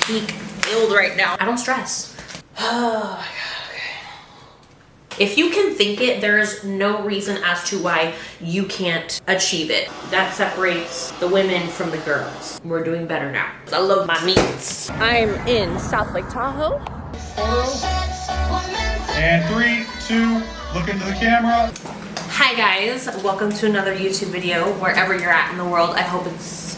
peak build right now. I don't stress. Oh my God, okay. If you can think it, there's no reason as to why you can't achieve it. That separates the women from the girls. We're doing better now. I love my meats. I'm in South Lake Tahoe. And 3, 2, look into the camera. Hi guys, welcome to another YouTube video wherever you're at in the world. I hope it's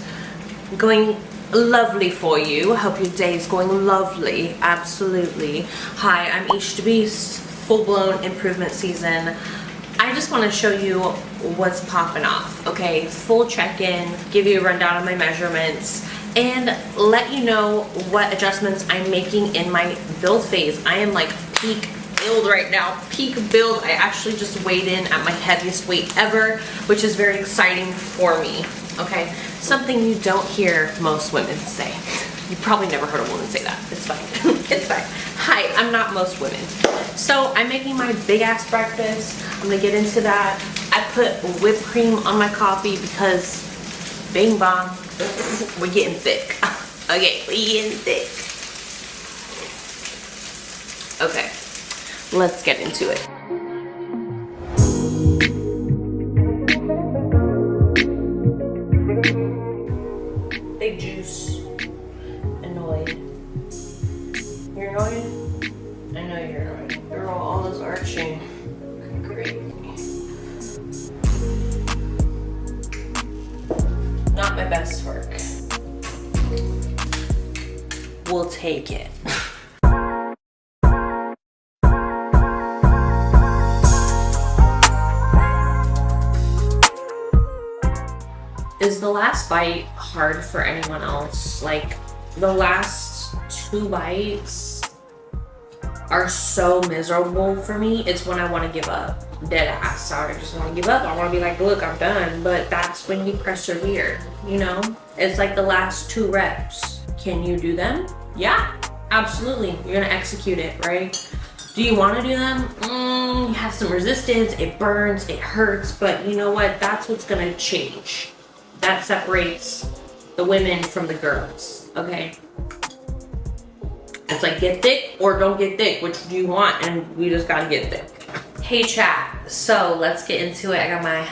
going lovely for you. I hope your day is going lovely. Absolutely. Hi, I'm EASHB, full-blown improvement season. I just want to show you what's popping off, okay? Full check-in, give you a rundown of my measurements, and let you know what adjustments I'm making in my build phase. I am like peak build right now, peak build. I actually just weighed in at my heaviest weight ever, which is very exciting for me, okay? Something you don't hear most women say. You probably never heard a woman say that. It's fine. It's fine. Hi, I'm not most women. So I'm making my big ass breakfast. I'm gonna get into that. I put whipped cream on my coffee because bing bong, we're getting thick. Okay, we're getting thick. Okay, let's get into it. Big juice. Annoyed. You're annoyed? I know you're annoyed. Girl, all this arching. Great. Not my best work. We'll take it. Is the last bite hard for anyone else? Like, the last 2 bites are so miserable for me. It's when I want to give up. Dead ass. I just want to give up. I want to be like, look, I'm done. But that's when you persevere, you know? It's like the last 2 reps. Can you do them? Yeah, absolutely. You're going to execute it, right? Do you want to do them? You have some resistance. It burns. It hurts. But you know what? That's what's going to change. That separates the women from the girls, okay? It's like, get thick or don't get thick. Which do you want? And we just gotta get thick. Hey chat, so let's get into it. I got my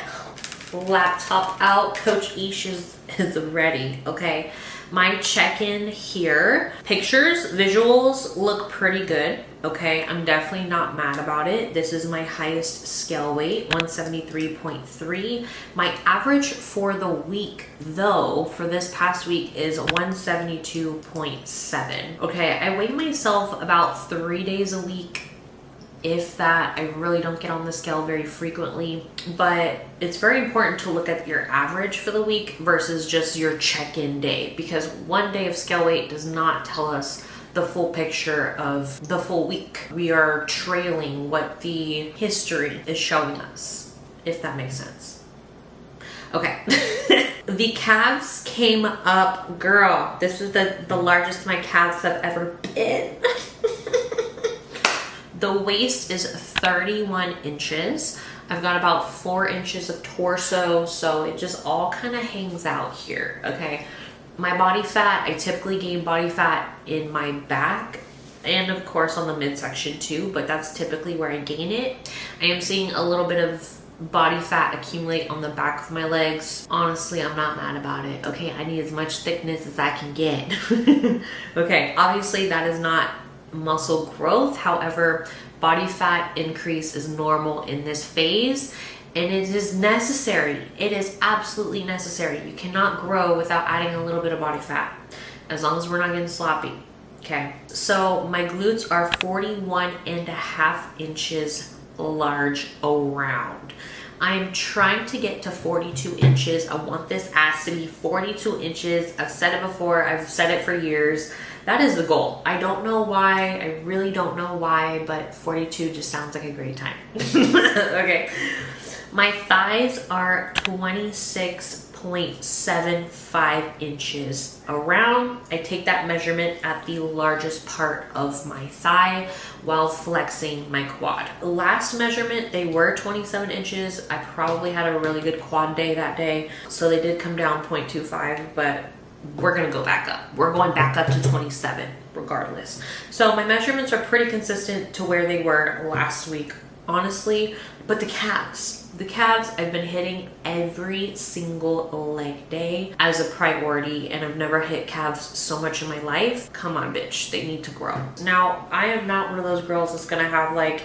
laptop out. Coach Eash is ready, okay? My check-in here. Pictures, visuals look pretty good, okay? I'm definitely not mad about it. This is my highest scale weight, 173.3. My average for the week, though, for this past week is 172.7. Okay, I weigh myself about 3 days a week. If that, I really don't get on the scale very frequently, but it's very important to look at your average for the week versus just your check-in day, because one day of scale weight does not tell us the full picture of the full week. We are trailing what the history is showing us, if that makes sense. Okay. The calves came up, girl. This is the largest my calves have ever been. The waist is 31 inches. I've got about 4 inches of torso, so it just all kind of hangs out here, okay? My body fat, I typically gain body fat in my back and of course on the midsection too, but that's typically where I gain it. I am seeing a little bit of body fat accumulate on the back of my legs. Honestly, I'm not mad about it, okay? I need as much thickness as I can get. Okay, obviously that is not muscle growth. However, body fat increase is normal in this phase and it is necessary. It is absolutely necessary. You cannot grow without adding a little bit of body fat, as long as we're not getting sloppy. Okay, so my glutes are 41.5 inches large around. I'm trying to get to 42 inches. I want this ass to be 42 inches. I've said it before. I've said it for years. That is the goal. I don't know why. I really don't know why, but 42 just sounds like a great time. Okay. My thighs are 26.75 inches around. I take that measurement at the largest part of my thigh while flexing my quad. Last measurement, they were 27 inches. I probably had a really good quad day that day, so they did come down 0.25, but we're gonna go back up. We're going back up to 27 regardless. So my measurements are pretty consistent to where they were last week, honestly. But the calves I've been hitting every single leg day as a priority, and I've never hit calves so much in my life. Come on, bitch, they need to grow. Now, I am not one of those girls that's gonna have like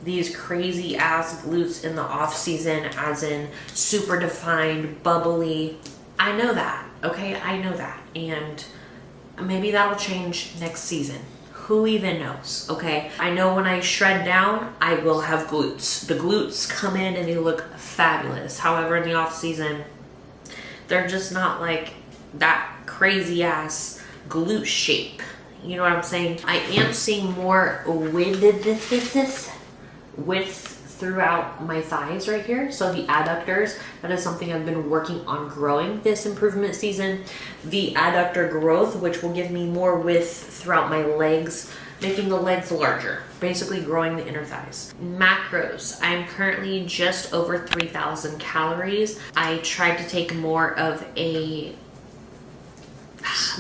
these crazy ass glutes in the off season, as in super defined, bubbly. I know that, okay? I know that. And maybe that'll change next season. Who even knows, okay? I know when I shred down, I will have glutes. The glutes come in and they look fabulous. However, in the off season, they're just not like that crazy ass glute shape. You know what I'm saying? I am seeing more width throughout my thighs right here. So the adductors, that is something I've been working on growing this improvement season. The adductor growth, which will give me more width throughout my legs, making the legs larger, basically growing the inner thighs. Macros, I'm currently just over 3,000 calories. I tried to take more of a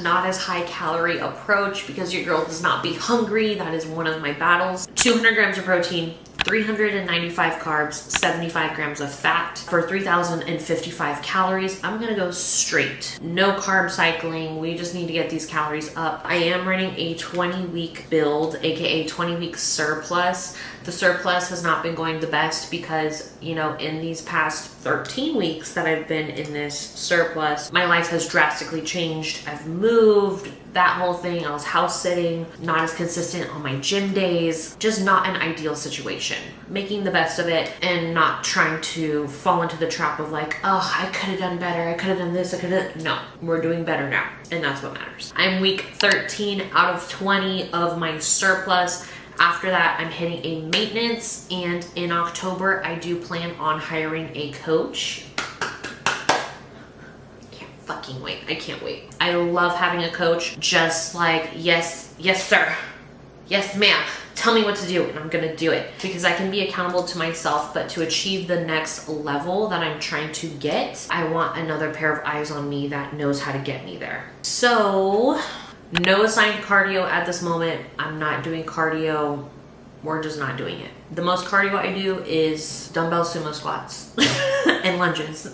not as high calorie approach because your girl does not be hungry. That is one of my battles. 200 grams of protein, 395 carbs, 75 grams of fat for 3,055 calories. I'm gonna go straight. No carb cycling. We just need to get these calories up. I am running a 20-week build, aka 20-week surplus. The surplus has not been going the best because, you know, in these past 13 weeks that I've been in this surplus, my life has drastically changed. I've moved, that whole thing. I was house sitting, not as consistent on my gym days, just not an ideal situation. Making the best of it and not trying to fall into the trap of like, oh, I could have done better, I could have done this, I could have. No, we're doing better now, and that's what matters. I'm week 13 out of 20 of my surplus. After that, I'm hitting a maintenance, and in October, I do plan on hiring a coach. Can't fucking wait. I can't wait. I love having a coach, just like, yes, sir. Yes, ma'am. Tell me what to do, and I'm gonna do it. Because I can be accountable to myself, but to achieve the next level that I'm trying to get, I want another pair of eyes on me that knows how to get me there. So, no assigned cardio at this moment. I'm not doing cardio. We're just not doing it. The most cardio I do is dumbbell sumo squats and lunges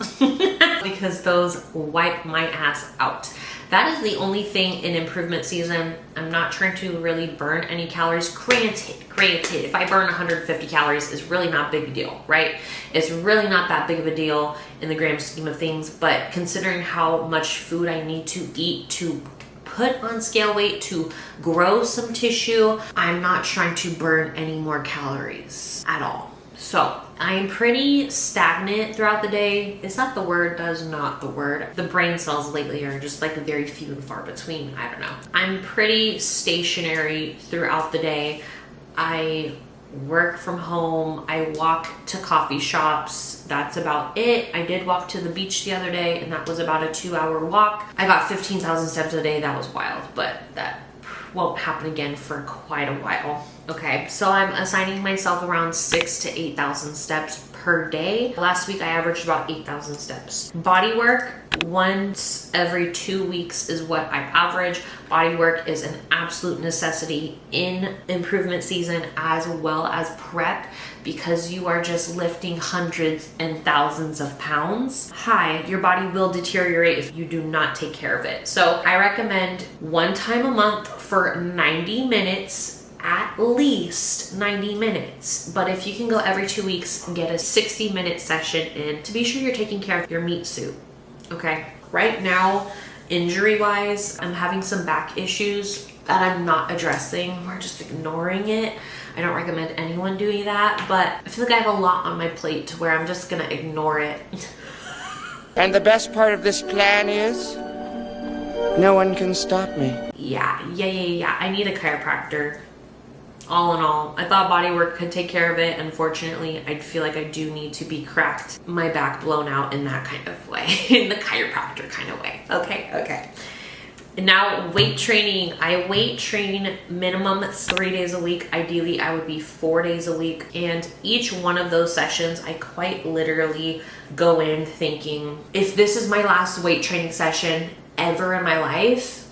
because those wipe my ass out. That is the only thing in improvement season. I'm not trying to really burn any calories. Granted, if I burn 150 calories, it's really not a big deal, right? It's really not that big of a deal in the grand scheme of things, but considering how much food I need to eat to put on scale weight, to grow some tissue, I'm not trying to burn any more calories at all. So I'm pretty stagnant throughout the day. Is that the word? That is not the word. The brain cells lately are just like very few and far between. I don't know. I'm pretty stationary throughout the day. I work from home. I walk to coffee shops. That's about it. I did walk to the beach the other day, and that was about a 2-hour walk. I got 15,000 steps a day. That was wild, but that won't happen again for quite a while. Okay, so I'm assigning myself around 6,000 to 8,000 steps per day. Last week I averaged about 8,000 steps. Body work, once every 2 weeks is what I average. Body work is an absolute necessity in improvement season as well as prep, because you are just lifting hundreds and thousands of pounds. Your body will deteriorate if you do not take care of it. So I recommend one time a month for 90 minutes, at least 90 minutes. But if you can go every 2 weeks and get a 60-minute session in, to be sure you're taking care of your meat suit, okay? Right now, injury-wise, I'm having some back issues that I'm not addressing. We're just ignoring it. I don't recommend anyone doing that, but I feel like I have a lot on my plate to where I'm just gonna ignore it. And the best part of this plan is, no one can stop me. Yeah. I need a chiropractor. All in all, I thought bodywork could take care of it. Unfortunately, I feel like I do need to be cracked, my back blown out in that kind of way, in the chiropractor kind of way. Okay. Now, weight training. I weight train minimum 3 days a week. Ideally, I would be 4 days a week. And each one of those sessions, I quite literally go in thinking, if this is my last weight training session ever in my life,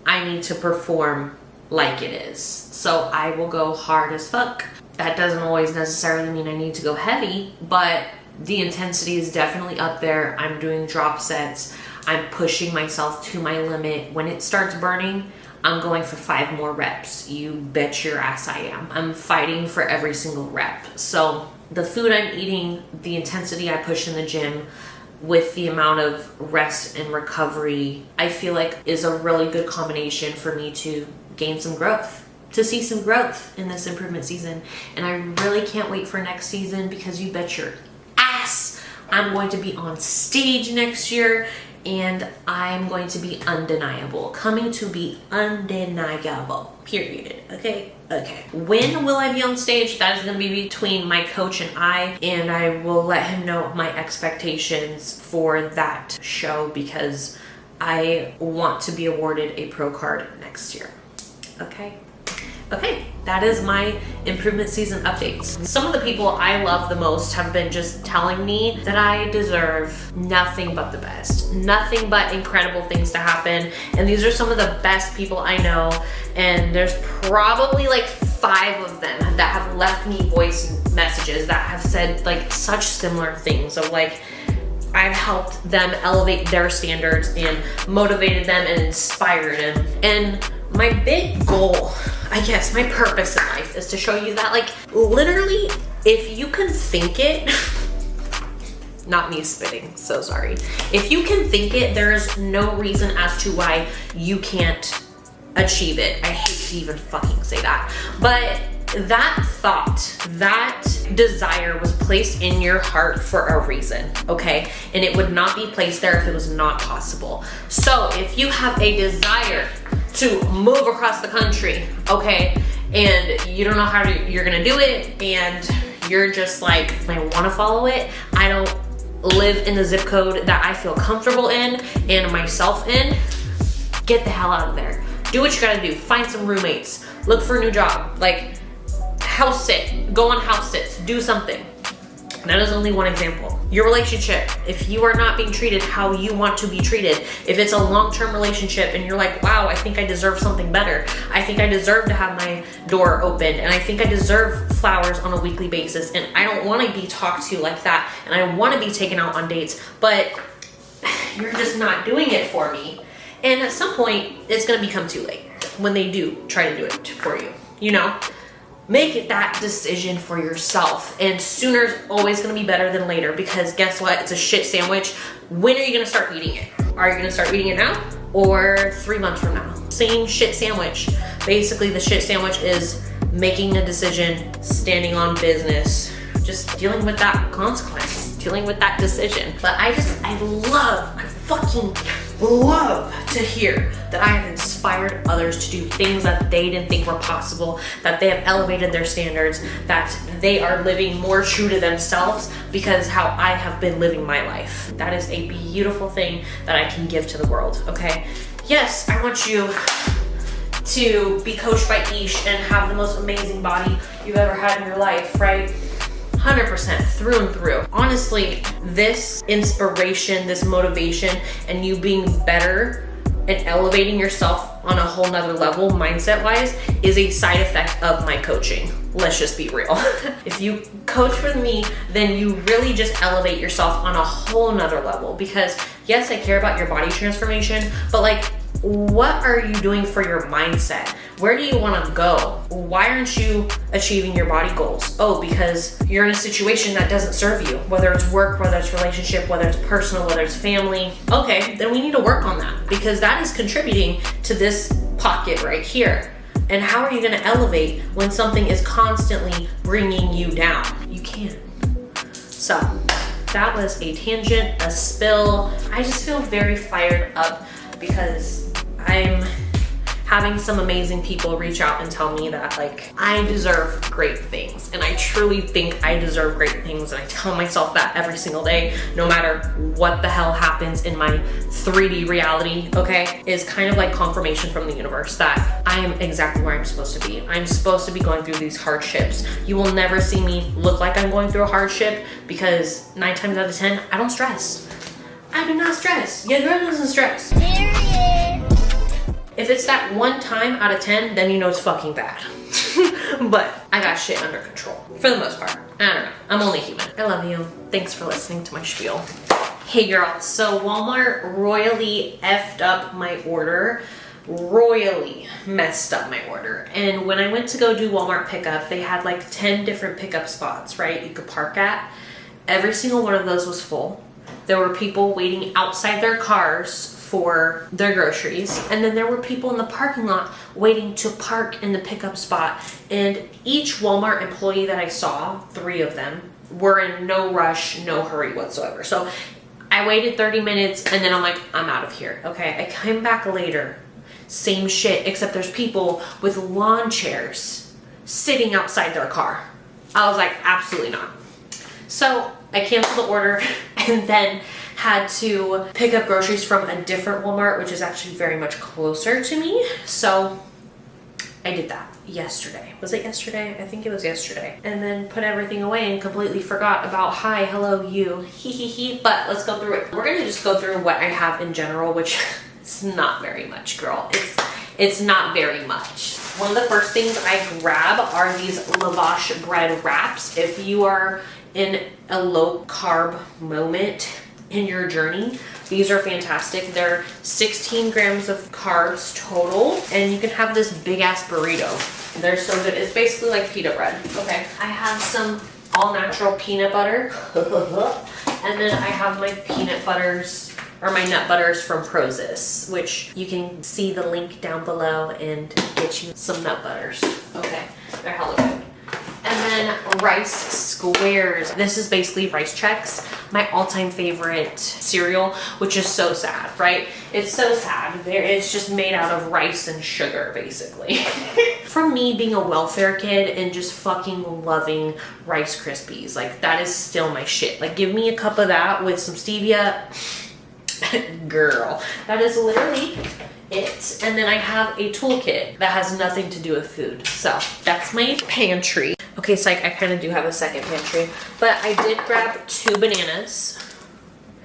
I need to perform like it is. So I will go hard as fuck. That doesn't always necessarily mean I need to go heavy, but the intensity is definitely up there. I'm doing drop sets. I'm pushing myself to my limit. When it starts burning, I'm going for 5 more reps. You bet your ass I am. I'm fighting for every single rep. So the food I'm eating, the intensity I push in the gym, with the amount of rest and recovery, I feel like is a really good combination for me to gain some growth, to see some growth in this improvement season. And I really can't wait for next season, because you bet your ass I'm going to be on stage next year, and I'm going to be undeniable. Coming to be undeniable. Period. Okay? Okay. When will I be on stage? That is going to be between my coach and I will let him know my expectations for that show, because I want to be awarded a pro card next year. Okay? Okay, that is my improvement season updates. Some of the people I love the most have been just telling me that I deserve nothing but the best, nothing but incredible things to happen. And these are some of the best people I know. And there's probably like 5 of them that have left me voice messages that have said like such similar things of like, I've helped them elevate their standards and motivated them and inspired them. And my big goal, I guess, my purpose in life is to show you that, like, literally, if you can think it, not me spitting, so sorry. If you can think it, there is no reason as to why you can't achieve it. I hate to even fucking say that. But that thought, that desire was placed in your heart for a reason, okay? And it would not be placed there if it was not possible. So if you have a desire to move across the country, okay, and you don't know how you're gonna do it, and you're just like, I wanna follow it, I don't live in the zip code that I feel comfortable in and myself in, get the hell out of there. Do what you gotta do. Find some roommates. Look for a new job. Like, house sit. Go on house sits. Do something. That is only one example. Your relationship, if you are not being treated how you want to be treated, if it's a long-term relationship and you're like, wow, I think I deserve something better. I think I deserve to have my door open, and I think I deserve flowers on a weekly basis, and I don't want to be talked to like that, and I want to be taken out on dates, but you're just not doing it for me. And at some point, it's going to become too late when they do try to do it for you, you know? Make it that decision for yourself. And sooner is always going to be better than later, because guess what? It's a shit sandwich. When are you going to start eating it? Are you going to start eating it now or 3 months from now? Same shit sandwich. Basically, the shit sandwich is making a decision, standing on business, just dealing with that consequence, dealing with that decision. But I fucking love to hear that I have inspired others to do things that they didn't think were possible, that they have elevated their standards, that they are living more true to themselves because how I have been living my life. That is a beautiful thing that I can give to the world, okay? Yes, I want you to be coached by Eash and have the most amazing body you've ever had in your life, right? 100% through and through. Honestly, this inspiration, this motivation, and you being better and elevating yourself on a whole nother level mindset wise is a side effect of my coaching. Let's just be real. If you coach with me, then you really just elevate yourself on a whole nother level, because yes, I care about your body transformation, but like, what are you doing for your mindset? Where do you want to go? Why aren't you achieving your body goals? Oh, because you're in a situation that doesn't serve you, whether it's work, whether it's relationship, whether it's personal, whether it's family. Okay, then we need to work on that, because that is contributing to this pocket right here. And how are you going to elevate when something is constantly bringing you down? You can't. So that was a tangent, a spill. I just feel very fired up because I'm having some amazing people reach out and tell me that like I deserve great things, and I truly think I deserve great things, and I tell myself that every single day, no matter what the hell happens in my 3D reality, okay, is kind of like confirmation from the universe that I am exactly where I'm supposed to be. I'm supposed to be going through these hardships. You will never see me look like I'm going through a hardship, because 9 times out of 10, I don't stress. I do not stress. Your girl doesn't stress. Period. If it's that one time out of 10, then you know it's fucking bad. But I got shit under control for the most part. I don't know. I'm only human. I love you. Thanks for listening to my spiel. Hey girl, so Walmart royally effed up my order. Royally messed up my order. And when I went to go do Walmart pickup, they had like 10 different pickup spots, right? You could park at. Every single one of those was full. There were people waiting outside their cars for their groceries, and then there were people in the parking lot waiting to park in the pickup spot. And each Walmart employee that I saw, 3 of them, were in no rush, no hurry whatsoever. So I waited 30 minutes and then I'm like, I'm out of here. Okay, I came back later, same shit, except there's people with lawn chairs sitting outside their car. I was like, absolutely not. So I canceled the order and then had to pick up groceries from a different Walmart, which is actually very much closer to me. So I did that yesterday. Was it yesterday? I think it was yesterday. And then put everything away and completely forgot about hi, hello, you, hee hee hee. But let's go through it. We're gonna just go through what I have in general, which is not very much, girl. It's not very much. One of the first things I grab are these lavash bread wraps. If you are in a low carb moment in your journey, these are fantastic. They're 16 grams of carbs total, and you can have this big ass burrito. They're so good. It's basically like pita bread. Okay, I have some all natural peanut butter, and then I have my peanut butters or my nut butters from Prozis, which you can see the link down below and get you some nut butters. Okay, they're hella good. And then rice squares. This is basically Rice Chex, my all-time favorite cereal, which is so sad, right? It's so sad. It's just made out of rice and sugar, basically. From me being a welfare kid and just fucking loving Rice Krispies, like that is still my shit. Like give me a cup of that with some stevia. Girl, that is literally it. And then I have a toolkit that has nothing to do with food. So that's my pantry. Okay, so I kind of do have a second pantry, but I did grab 2 bananas.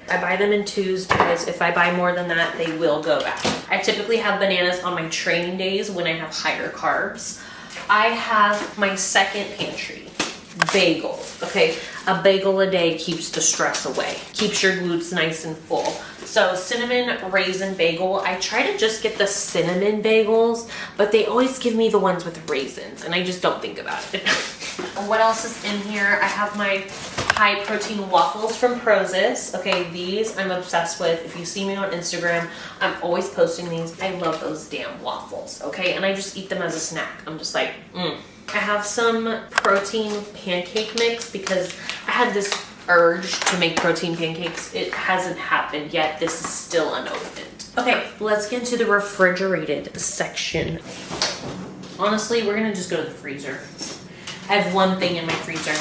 I buy them in 2s because if I buy more than that, they will go bad. I typically have bananas on my training days when I have higher carbs. I have my second pantry, bagels. Okay, a bagel a day keeps the stress away, keeps your glutes nice and full. So cinnamon raisin bagel. I try to just get the cinnamon bagels, but they always give me the ones with raisins, and I just don't think about it. What else is in here? I have my high protein waffles from Prozis. Okay, these I'm obsessed with. If you see me on Instagram, I'm always posting these. I love those damn waffles. Okay, and I just eat them as a snack. I'm just like, I have some protein pancake mix because I had this urge to make protein pancakes. It hasn't happened yet. This is still unopened. Okay, let's get into the refrigerated section. Honestly, we're gonna just go to the freezer. I have one thing in my freezer.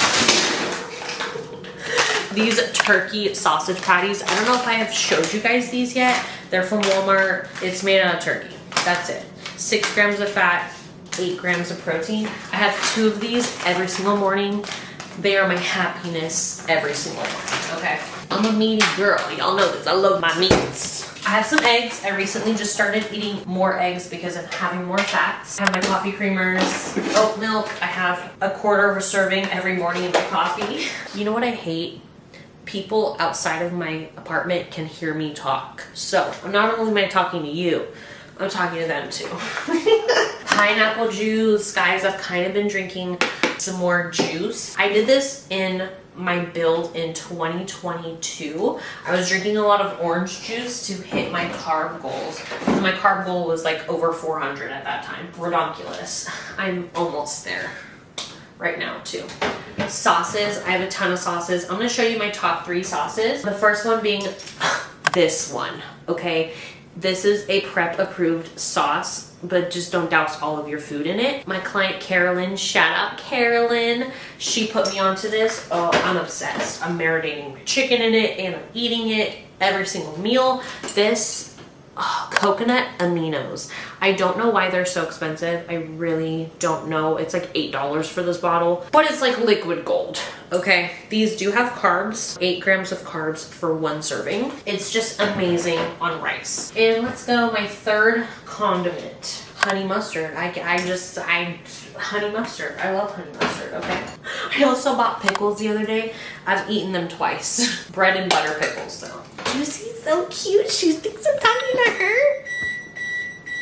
These turkey sausage patties. I don't know if I have showed you guys these yet. They're from Walmart. It's made out of turkey. That's it. 6 grams of fat, 8 grams of protein. I have 2 of these every single morning. They are my happiness every single morning, okay? I'm a meaty girl, y'all know this. I love my meats. I have some eggs. I recently just started eating more eggs because I'm having more fats. I have my coffee creamers, oat milk. I have a quarter of a serving every morning of my coffee. You know what I hate? People outside of my apartment can hear me talk. So not only am I talking to you, I'm talking to them too. Pineapple juice. Guys, I've kind of been drinking some more juice. I did this in my build in 2022. I was drinking a lot of orange juice to hit my carb goals. My carb goal was like over 400 at that time. Redonkulous. I'm almost there right now too. Sauces. I have a ton of sauces. I'm going to show you my top 3 sauces. The first one being this one. Okay. This is a prep approved sauce, but just don't douse all of your food in it. My client Carolyn, shout out Carolyn, she put me onto this. Oh, I'm obsessed. I'm marinating my chicken in it and I'm eating it every single meal. This coconut aminos. I don't know why they're so expensive. I really don't know. It's like $8 for this bottle, but it's like liquid gold. Okay, these do have carbs, 8 grams of carbs for 1 serving. It's just amazing on rice. And let's go, my third condiment, honey mustard. Honey mustard. I love honey mustard, okay? I also bought pickles the other day. I've eaten them twice. Bread and butter pickles though. Juicy's so cute. She thinks I'm talking to her.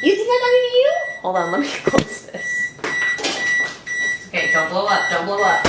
You think I'm talking to you? Hold on, let me close this. Okay, don't blow up, don't blow up.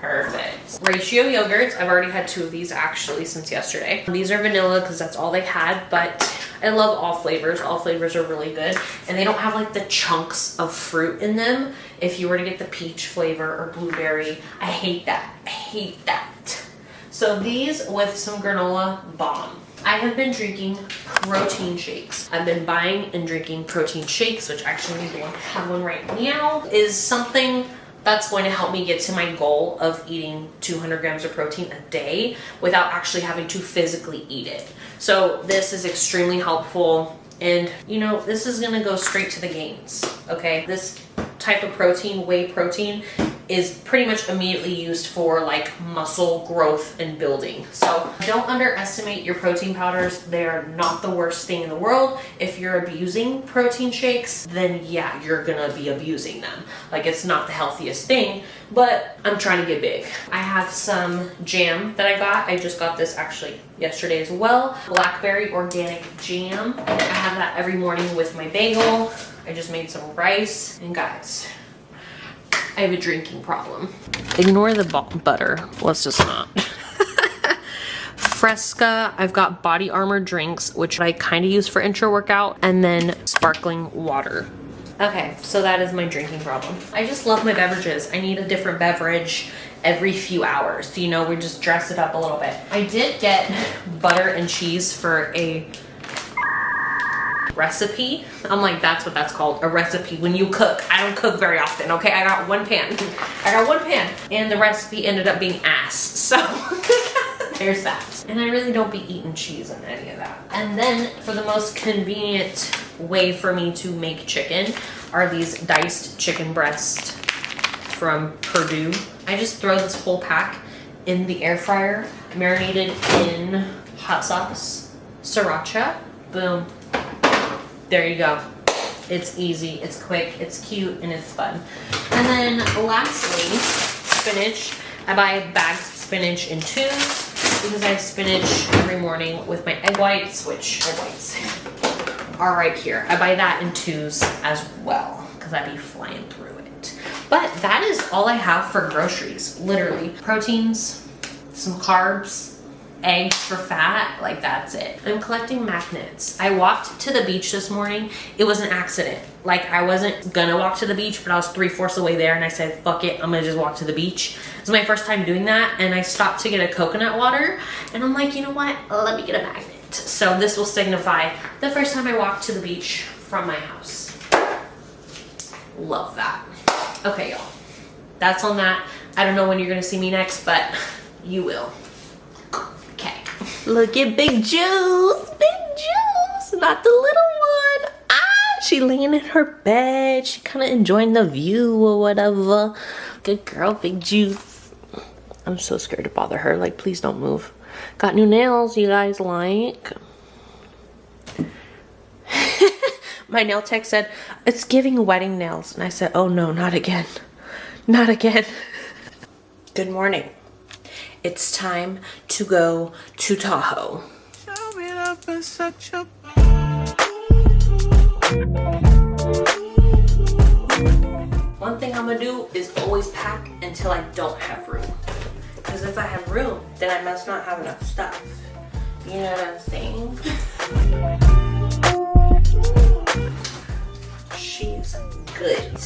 Perfect. Ratio yogurts. I've already had 2 of these actually since yesterday. These are vanilla because that's all they had, but I love all flavors. All flavors are really good. And they don't have like the chunks of fruit in them. If you were to get the peach flavor or blueberry, I hate that. I hate that. So these with some granola, bomb. I have been drinking protein shakes. I've been buying and drinking protein shakes, which actually I have one right now, is something that's going to help me get to my goal of eating 200 grams of protein a day without actually having to physically eat it. So this is extremely helpful, and you know, this is gonna go straight to the gains, okay? This type of protein, whey protein, is pretty much immediately used for like muscle growth and building. So don't underestimate your protein powders. They are not the worst thing in the world. If you're abusing protein shakes, then yeah, you're gonna be abusing them. Like, it's not the healthiest thing, but I'm trying to get big. I have some jam that I got. I just got this actually yesterday as well. Blackberry organic jam. I have that every morning with my bagel. I just made some rice, and guys, I have a drinking problem. Ignore the butter. Let's just not. Fresca, I've got Body Armor drinks, which I kind of use for intra workout, and then sparkling water. Okay, so that is my drinking problem. I just love my beverages. I need a different beverage every few hours. You know, we just dress it up a little bit. I did get butter and cheese for a recipe. I'm like, that's what that's called, a recipe. When you cook, I don't cook very often, okay? I got one pan, and the recipe ended up being ass, so there's that. And I really don't be eating cheese in any of that. And then for the most convenient way for me to make chicken are these diced chicken breast from Purdue. I just throw this whole pack in the air fryer, marinated in hot sauce, sriracha, boom. There you go. It's easy, it's quick, it's cute, and it's fun. And then lastly, spinach. I buy bags of spinach in 2s because I have spinach every morning with my egg whites, which egg whites are right here. I buy that in 2s as well because I be flying through it. But that is all I have for groceries, literally. Proteins, some carbs, eggs for fat, like that's it. I'm collecting magnets. I walked to the beach this morning. It was an accident. Like, I wasn't gonna walk to the beach, but I was 3/4 the way there and I said, fuck it, I'm gonna just walk to the beach. It's my first time doing that, and I stopped to get a coconut water, and I'm like, you know what? Let me get a magnet. So this will signify the first time I walked to the beach from my house. Love that. Okay, y'all. That's on that. I don't know when you're gonna see me next, but you will. Look at Big Juice, not the little one. She laying in her bed. She kind of enjoying the view or whatever. Good girl, Big Juice. I'm so scared to bother her. Like, please don't move. Got new nails, you guys like. My nail tech said, it's giving wedding nails. And I said, oh no, not again. Not again. Good morning. It's time to go to Tahoe. One thing I'm gonna do is always pack until I don't have room. Because if I have room, then I must not have enough stuff. You know what I'm saying? She's good.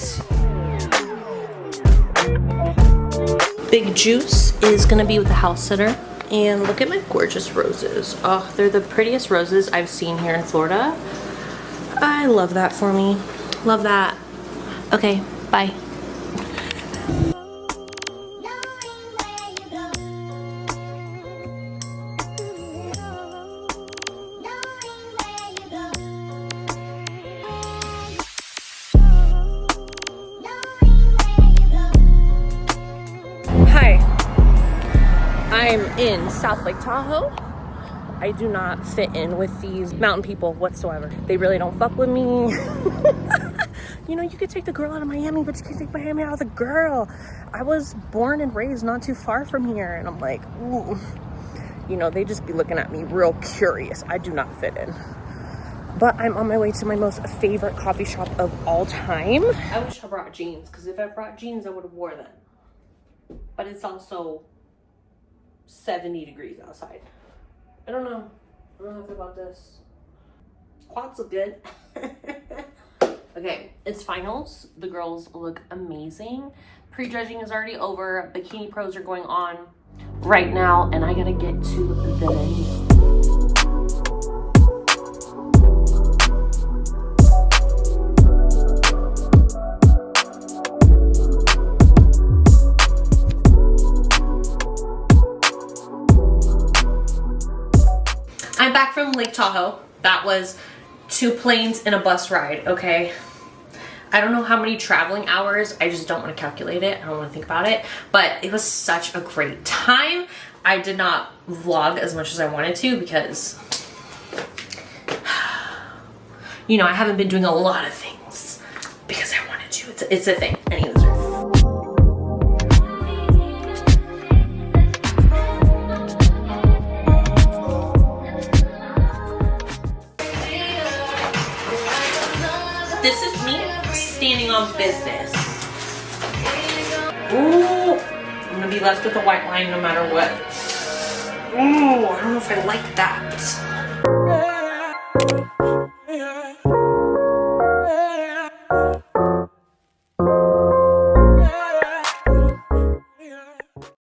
Big Juice is gonna be with the house sitter, and look at my gorgeous roses. Oh, they're the prettiest roses I've seen here in Florida. I love that for me. Love that. Okay, bye. I'm in South Lake Tahoe. I do not fit in with these mountain people whatsoever. They really don't fuck with me. You know, you could take the girl out of Miami, but you can't take Miami out of the girl. I was born and raised not too far from here, and I'm like, ooh. You know, they just be looking at me real curious. I do not fit in. But I'm on my way to my most favorite coffee shop of all time. I wish I brought jeans, because if I brought jeans, I would have wore them. But it's also 70 degrees outside. I don't know. I don't know how I feel about this. Quads look good. Okay, it's finals. The girls look amazing. Prejudging is already over. Bikini pros are going on right now, and I gotta get to the venue. I'm back from Lake Tahoe. That was 2 planes and a bus ride, okay? I don't know how many traveling hours. I just don't want to calculate it. I don't want to think about it. But it was such a great time. I did not vlog as much as I wanted to because, you know, I haven't been doing a lot of things because I wanted to. It's a thing. Anyways. This is me standing on business. Ooh, I'm gonna be left with a white line no matter what. Ooh, I don't know if I like that.